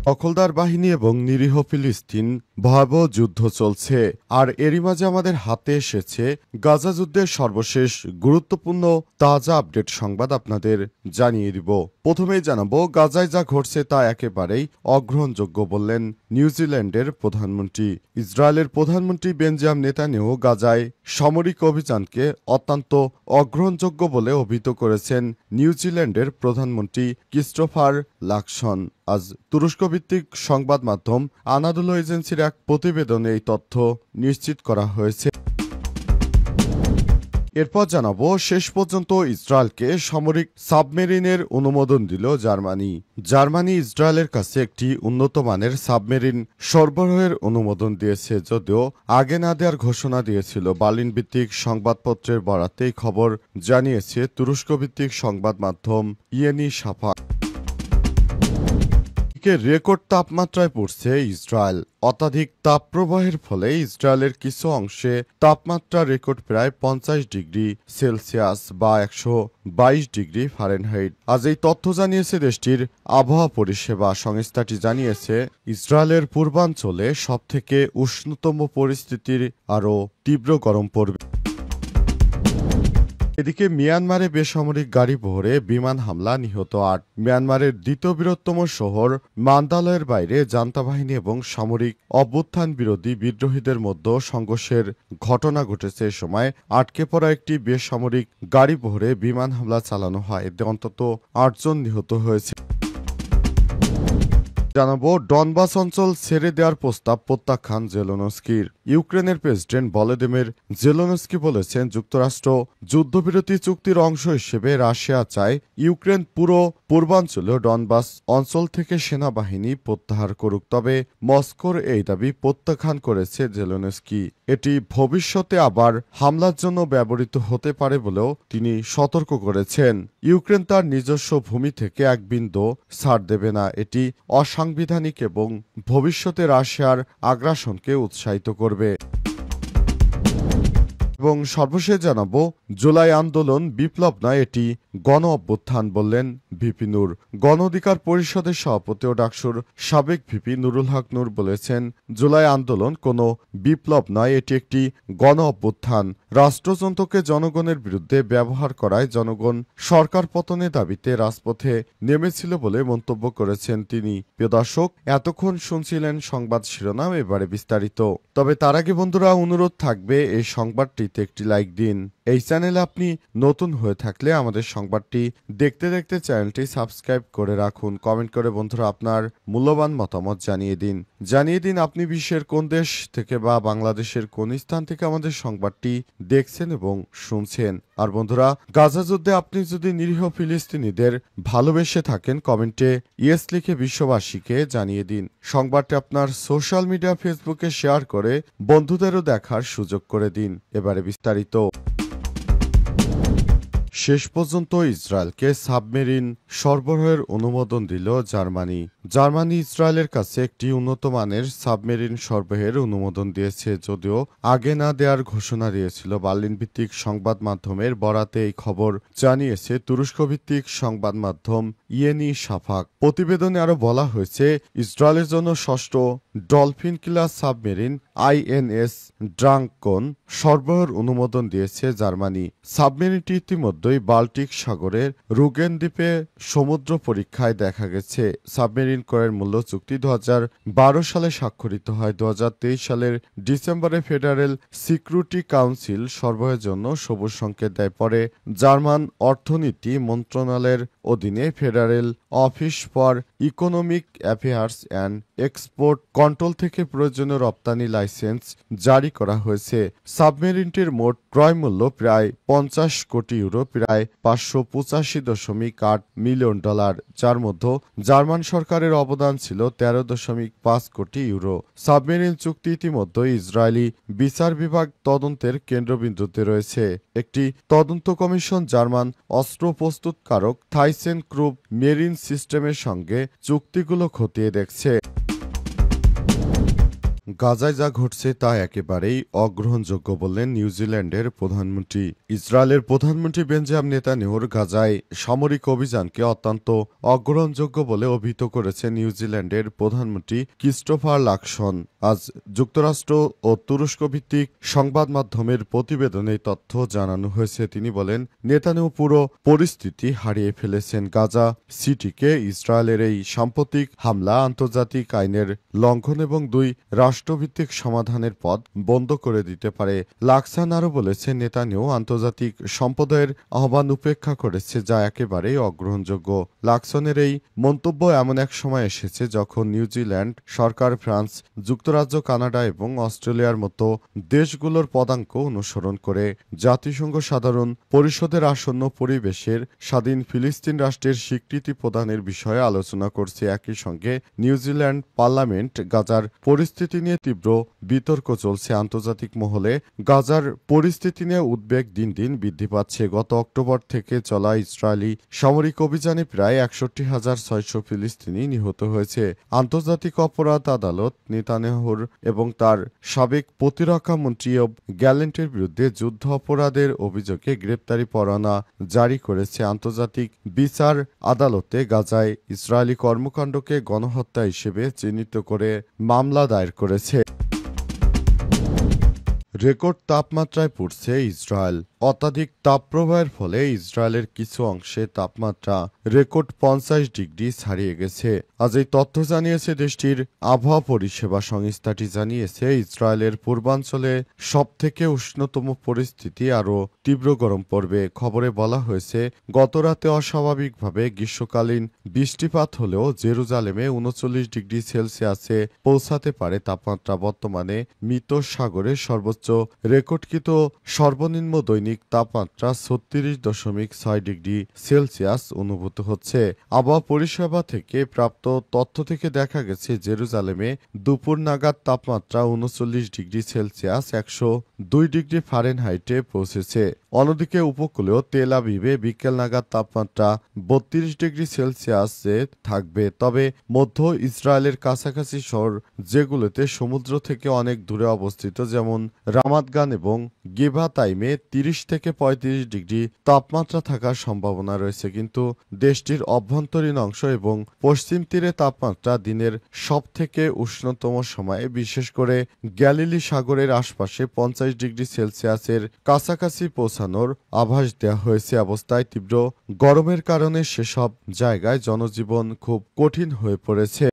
দখলদার বাহিনী এবং নিরীহ ফিলিস্তিন ভয়াবহ যুদ্ধ চলছে। আর এরই মাঝে আমাদের হাতে এসেছে গাজা যুদ্ধের সর্বশেষ গুরুত্বপূর্ণ তাজা আপডেট সংবাদ আপনাদের জানিয়ে দিব। প্রথমেই জানাবো, গাজায় যা ঘটছে তা একেবারেই অগ্রহণযোগ্য বললেন নিউজিল্যান্ডের প্রধানমন্ত্রী। ইসরায়েলের প্রধানমন্ত্রী বেঞ্জামিন নেতানিয়াহু গাজায় সামরিক অভিযানকে অত্যন্ত অগ্রহণযোগ্য বলে অভিহিত করেছেন নিউজিল্যান্ডের প্রধানমন্ত্রী ক্রিস্টোফার লাকসন। আজ তুরস্ক ভিত্তিক সংবাদ মাধ্যম আনাদোলু এজেন্সির এক প্রতিবেদনে এই তথ্য নিশ্চিত করা হয়েছে। এরপর জানাবো, শেষ পর্যন্ত ইসরায়েলকে সামরিক সাবমেরিনের অনুমোদন দিল জার্মানি। জার্মানি ইসরায়েলের কাছে একটি উন্নত মানের সাবমেরিন সরবরাহের অনুমোদন দিয়েছে, যদিও আগে না দেওয়ার ঘোষণা দিয়েছিল। বার্লিন ভিত্তিক সংবাদপত্রের বরাতে এই খবর জানিয়েছে তুরস্ক ভিত্তিক সংবাদ মাধ্যম ইয়েনি সাফা। রেকর্ড তাপমাত্রায় পড়ছে ইসরায়েল। অত্যাধিক তাপপ্রবাহের ফলে ইসরায়েলের কিছু অংশে তাপমাত্রা রেকর্ড প্রায় 50 ডিগ্রি সেলসিয়াস বা 122 ডিগ্রি ফারেনহাইট। আজ এই তথ্য জানিয়েছে দেশটির আবহাওয়া পরিষেবা। সংস্থাটি জানিয়েছে, ইসরায়েলের পূর্বাঞ্চলে সবথেকে উষ্ণতম পরিস্থিতির আরও তীব্র গরম পড়বে। এদিকে মিয়ানমারে বেসামরিক গাড়ি বহরে বিমান হামলা, নিহত 8। মিয়ানমারের দ্বিতীয় বৃহত্তম শহর মান্দালয়ের বাইরে জান্তা বাহিনী এবং সামরিক অভ্যুত্থান বিরোধী বিদ্রোহীদের মধ্যে সংঘর্ষের ঘটনা ঘটেছে। এ সময় আটকে পড়া একটি বেসামরিক গাড়ি বহরে বিমান হামলা চালানো হয়। এতে অন্তত 8 জন নিহত হয়েছে। জানাবো, ডনবাস অঞ্চল ছেড়ে দেওয়ার প্রস্তাব প্রত্যাখ্যান জেলেনস্কির। ইউক্রেনের প্রেসিডেন্ট ভলোদিমির জেলেনস্কি বলেছেন, যুক্তরাষ্ট্র যুদ্ধবিরতি চুক্তির অংশ হিসেবে রাশিয়া চায় ইউক্রেন পুরো পূর্বাঞ্চলীয় ডনবাস অঞ্চল থেকে সেনাবাহিনী প্রত্যাহার করুক। তবে মস্কোর এই দাবি প্রত্যাখ্যান করেছে জেলেনস্কি। এটি ভবিষ্যতে আবার হামলার জন্য ব্যবহৃত হতে পারে বলেও তিনি সতর্ক করেছেন। ইউক্রেন তার নিজস্ব ভূমি থেকে এক বিন্দু ছাড় দেবে না। এটি অসাংবিধানিক এবং ভবিষ্যতে রাশিয়ার আগ্রাসনকে উৎসাহিত করবে। এবং সর্বশেষ জানাবো, জুলাই আন্দোলন বিপ্লব নয়, এটি গণ অভ্যুত্থান বললেন ভিপি নূর। গণ অধিকার পরিষদের সভাপতি ও ডাকসুর সাবেক ভিপি নুরুল হক নূর বলেছেন, জুলাই আন্দোলন কোনো বিপ্লব নয়, এটি একটি গণ অভ্যুত্থান। রাষ্ট্রযন্ত্রকে জনগণের বিরুদ্ধে ব্যবহার করায় জনগণ সরকার পতনের দাবিতে রাজপথে নেমেছিল বলে মন্তব্য করেছেন তিনি। প্রিয় দর্শক, এতক্ষণ শুনছিলেন সংবাদ শিরোনাম, এবারে বিস্তারিত। তবে তার আগে বন্ধুরা, অনুরোধ থাকবে এই সংবাদটিতে একটি লাইক দিন। এই চ্যানেলে আপনি নতুন হয়ে থাকলে আমাদের সংবাদটি দেখতে দেখতে চ্যানেলটি সাবস্ক্রাইব করে রাখুন। কমেন্ট করে বন্ধুরা আপনার মূল্যবান মতামত জানিয়ে দিন আপনি বিশ্বের কোন দেশ থেকে বা বাংলাদেশের কোন স্থান থেকে আমাদের সংবাদটি দেখছেন এবং শুনছেন। আর বন্ধুরা, গাজা যুদ্ধে আপনি যদি নিরীহ ফিলিস্তিনিদের ভালোবেসে থাকেন, কমেন্টে ইয়েস লিখে বিশ্ববাসীকে জানিয়ে দিন। সংবাদটি আপনার সোশ্যাল মিডিয়া ফেসবুকে শেয়ার করে বন্ধুদেরও দেখার সুযোগ করে দিন। এবারে বিস্তারিত। শেষ পর্যন্ত ইসরায়েলকে সাবমেরিন সরবরাহের অনুমোদন দিল জার্মানি। জার্মানি ইসরায়েলের কাছে একটি উন্নত মানের সাবমেরিন সরবরাহের অনুমোদন দিয়েছে, যদিও আগে না দেওয়ার ঘোষণা দিয়েছিল। বার্লিন ভিত্তিক সংবাদ মাধ্যমের বরাতে এই খবর জানিয়েছে তুরস্ক ভিত্তিক সংবাদ মাধ্যম ইয়েনি সাফাক। প্রতিবেদনে আরও বলা হয়েছে, ইসরায়েলের জন্য ষষ্ঠ ডলফিন ক্লাস সাবমেরিন আইএনএস ড্রাঙ্কন সরবরাহের অনুমোদন দিয়েছে জার্মানি। সাবমেরিনটি ইতিমধ্যেই বাল্টিক সাগরের রুগেন দ্বীপে সমুদ্র পরীক্ষায় দেখা গেছে। সাবমেরিন ক্রয়ের মূল্য চুক্তি 2012 সালে স্বাক্ষরিত হয়। 2023 সালের ডিসেম্বরে ফেডারেল সিকিউরিটি কাউন্সিল সরবরাহের জন্য সবুজ সংকেত দেয়। পরে জার্মান অর্থনীতি মন্ত্রণালয়ের অধীনে federal office for economic affairs and export control থেকে প্রয়োজনীয় রপ্তানি লাইসেন্স জারি করা হয়েছে। সাবমেরিনটির মোট ক্রয় মূল্য প্রায় 50 কোটি ইউরো, প্রায় 585.8 মিলিয়ন ডলার, যার মধ্যে জার্মান সরকারের অবদান ছিল 13.5 কোটি ইউরো। সাবমেরিন চুক্তি ইতিমধ্যে ইসরায়েলি বিচার বিভাগ তদন্তের কেন্দ্রবিন্দুতে রয়েছে। একটি তদন্ত কমিশন জার্মান অস্ত্র প্রস্তুতকারক থাইসেন ক্রুপ মেরিন সিস্টেমের সঙ্গে চুক্তিগুলো খতিয়ে দেখছে। গাজায় যা ঘটছে তা একেবারেই অগ্রহণযোগ্য বললেন নিউজিল্যান্ডের প্রধানমন্ত্রী। ইসরায়েলের প্রধানমন্ত্রী বেঞ্জামিন নেতানিয়াহুর গাজায় সামরিক অভিযানকে অত্যন্ত অগ্রহণযোগ্য বলে অভিহিত করেছেন নিউজিল্যান্ডের প্রধানমন্ত্রী ক্রিস্টোফার লাকসন। আজ যুক্তরাষ্ট্র ও তুরস্ক ভিত্তিক সংবাদ মাধ্যমের প্রতিবেদনে এই তথ্য জানানো হয়েছে। তিনি বলেন, নেতানিয়াহু পুরো পরিস্থিতি হারিয়ে ফেলেছেন। গাজা সিটিকে ইসরায়েলের এই সাম্প্রতিক হামলা আন্তর্জাতিক আইনের লঙ্ঘন এবং দুই রাষ্ট্রভিত্তিক সমাধানের পথ বন্ধ করে দিতে পারে। লাকসান আরও বলেছেন, নেতানিয়াহু আন্তর্জাতিক সম্প্রদায়ের আহ্বান উপেক্ষা করেছে, যা একেবারেই অগ্রহণযোগ্য। লাকসনের এই মন্তব্য এমন এক সময় এসেছে যখন নিউজিল্যান্ড সরকার ফ্রান্স, যুক্তরাজ্য, কানাডা এবং অস্ট্রেলিয়ার মতো দেশগুলোর পদাঙ্ক অনুসরণ করে জাতিসংঘ সাধারণ পরিষদের আসন্ন পরিবেশের স্বাধীন ফিলিস্তিন রাষ্ট্রের স্বীকৃতি প্রদানের বিষয়ে আলোচনা করছে। একই সঙ্গে নিউজিল্যান্ড পার্লামেন্ট গাজার পরিস্থিতি নিয়ে তীব্র বিতর্ক চলছে। আন্তর্জাতিক মহলে গাজার পরিস্থিতি নিয়ে উদ্বেগ দিন দিন বৃদ্ধি পাচ্ছে। গত অক্টোবর থেকে চলা ইসরায়েলি সামরিক অভিযানে প্রায় ৬১,৬০০ ফিলিস্তিনি নিহত হয়েছে। আন্তর্জাতিক অপরাধ আদালত নেতানিয়াহুর এবং তার সাবেক প্রতিরক্ষা মন্ত্রী ইয়োব গ্যালেন্টের বিরুদ্ধে যুদ্ধ অপরাধের অভিযোগে গ্রেপ্তারি পরোয়ানা জারি করেছে। আন্তর্জাতিক বিচার আদালতে গাজায় ইসরায়েলি কর্মকাণ্ডকে গণহত্যা হিসেবে চিহ্নিত করে মামলা দায়ের করেছে। রেকর্ড তাপমাত্রায় পড়ছে ইসরায়েল। অত্যাধিক তাপপ্রবাহের ফলে ইসরায়েলের কিছু অংশে তাপমাত্রা রেকর্ড ৫০ ডিগ্রি ছাড়িয়ে গেছে। আজ এই তথ্য জানিয়েছে দেশটির আবহাওয়া পরিষেবা সংস্থাটি। জানিয়েছে, ইসরায়েলের পূর্বাঞ্চলে সবথেকে উষ্ণতম পরিস্থিতি আরও তীব্র গরম পড়বে। খবরে বলা হয়েছে, গতরাতে অস্বাভাবিকভাবে গ্রীষ্মকালীন বৃষ্টিপাত হলেও জেরুজালেমে ৩৯ ডিগ্রি সেলসিয়াসে পৌঁছাতে পারে তাপমাত্রা। বর্তমানে মৃত সাগরে সর্বোচ্চ রেকর্ডকৃত সর্বনিম্ন দৈনিক তাপমাত্রা ৩৬.৬ ডিগ্রি সেলসিয়াস অনুভূত হচ্ছে। আবহাওয়া পরিষেবা থেকে প্রাপ্ত তথ্য থেকে দেখা গেছে, জেরুজালেমে দুপুর নাগাদ তাপমাত্রা ৩৯ ডিগ্রি সেলসিয়াস ১০২ ডিগ্রি ফারেনহাইটে পৌঁছেছে। অন্যদিকে উপকূলীয় তেল আবিবে বিকেল নাগাদ তাপমাত্রা ৩২ ডিগ্রি সেলসিয়াসে থাকবে। তবে মধ্য ইসরায়েলের কাছাকাছি শহর যেগুলোতে সমুদ্র থেকে অনেক দূরে অবস্থিত, যেমন রামাতগান এবং গিভাতাইমে ৩০ থেকে ৩৫ ডিগ্রি তাপমাত্রা থাকার সম্ভাবনা রয়েছে। কিন্তু দেশটির অভ্যন্তরীণ অংশ এবং পশ্চিম তীরে তাপমাত্রা দিনের সবথেকে উষ্ণতম সময়ে, বিশেষ করে গ্যালিলি সাগরের আশপাশে ৫০ ডিগ্রি সেলসিয়াসের কাছাকাছি পৌঁছানোর আভাস দেওয়া হয়েছে। অবস্থায় তীব্র গরমের কারণে সেসব জায়গায় জনজীবন খুব কঠিন হয়ে পড়েছে।